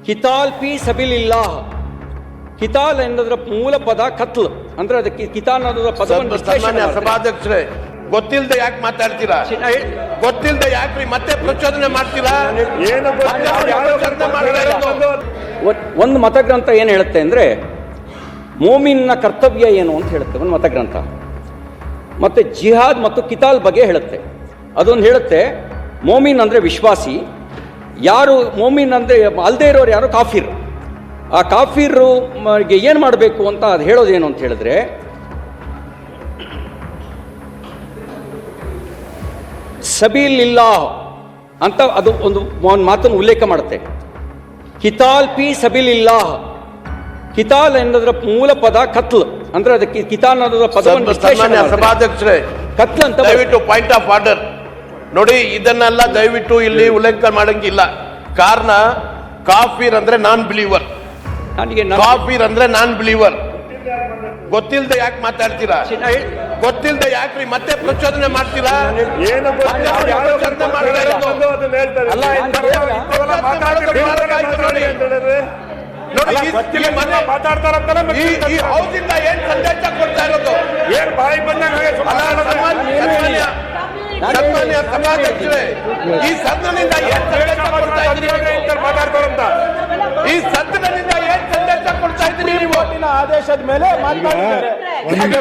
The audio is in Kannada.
ಕಿತಾಲ್ ಪಿ ಸಬಿಲಿಲ್ಲಾ. ಕಿತಾಲ್ ಎನ್ನುವುದರ ಮೂಲ ಪದ ಕತ್ಲ್, ಅಂದ್ರೆ ಅದಕ್ಕೆ ಕಿತಾಲ್ ಅನ್ನೋದರ ಪದವನ್ನು ಸಭಾಧ್ಯಕ್ಷರೇ, ಗೊತ್ತಿಲ್ಲದೆ ಯಾಕೆ ಮಾತಾಡ್ತೀರಾ? ಗೊತ್ತಿಲ್ಲದೆ ಯಾಕ್ರಿ ಮತ್ತೆ ಪ್ರಚೋದನೆ ಮಾಡ್ತೀರಾ? ಒಂದು ಮತಗ್ರಂಥ ಏನು ಹೇಳುತ್ತೆ ಅಂದ್ರೆ ಮೋಮಿನ್ನ ಕರ್ತವ್ಯ ಏನು ಅಂತ ಹೇಳುತ್ತೆ ಒಂದು ಮತಗ್ರಂಥ. ಮತ್ತೆ ಜಿಹಾದ್ ಮತ್ತು ಕಿತಾಲ್ ಬಗ್ಗೆ ಹೇಳುತ್ತೆ. ಅದೊಂದು ಹೇಳುತ್ತೆ ಮೋಮಿನ್ ಅಂದ್ರೆ ವಿಶ್ವಾಸಿ, ಯಾರು ಮೋಮಿನ್ ಅಂದ್ರೆ ಅಲ್ದೇ ಇರೋರು ಯಾರು ಕಾಫಿರ್. ಆ ಕಾಫಿರು ಏನು ಮಾಡಬೇಕು ಅಂತ ಅದು ಹೇಳೋದೇನು ಅಂತ ಹೇಳಿದ್ರೆ, ಸಬೀಲಿಲ್ಲಾಹ್ ಅಂತ ಅದು ಒಂದು ಮಾತನ್ನು ಉಲ್ಲೇಖ ಮಾಡುತ್ತೆ. ಕಿತಾಲ್ ಪಿ ಸಬೀಲಿಲ್ಲಾಹ್. ಕಿತಾಲ್ ಎನ್ನುವುದರ ಮೂಲ ಪದ ಕತ್ಲ್, ಅಂದ್ರೆ ಅದಕ್ಕೆ ಕಿತಾಲ್ ಅನ್ನೋದರ ಪದವನ್ನು ಸಭಾಧ್ಯಕ್ಷರೇ, ಕತ್ಲ್ ಅಂತ. ದಯವಿಟ್ಟು ಪಾಯಿಂಟ್ ಆಫ್ ಆರ್ಡರ್ ನೋಡಿ, ಇದನ್ನೆಲ್ಲ ದಯವಿಟ್ಟು ಇಲ್ಲಿ ಉಲ್ಲೇಖ ಮಾಡಂಗಿಲ್ಲ. ಕಾರಣ ಕಾಫಿರ್ ಅಂದ್ರೆ ನಾನ್ ಬಿಲೀವರ್, ಕಾಫಿರ್ ಅಂದ್ರೆ ನಾನ್ ಬಿಲೀವರ್. ಗೊತ್ತಿಲ್ಲದೆ ಯಾಕೆ ಮಾತಾಡ್ತೀರಾ? ಗೊತ್ತಿಲ್ಲದೆ ಯಾಕ್ರಿ ಮತ್ತೆ ಪ್ರಚೋದನೆ ಮಾಡ್ತೀರಾ? ಈ ಹೌಸಿಂದ ಏನ್ ಸಂದೇಶ ಕೊಡ್ತಾ ಇರೋದು? ಸನ್ಮಾನ್ಯ ಸಭಾಧ್ಯಕ್ಷರೇ, ಈ ಸದನದಿಂದ ಏನ್ ಸಂದೇಶ ಕೊಡ್ತಾ ಇದ್ದೀರಿ? ಈ ಸದನದಿಂದ ಏನ್ ಸಂದೇಶ ಕೊಡ್ತಾ ಇದ್ದೀರಿ ನೀವು? ಆದೇಶದ ಮೇಲೆ ಈಗ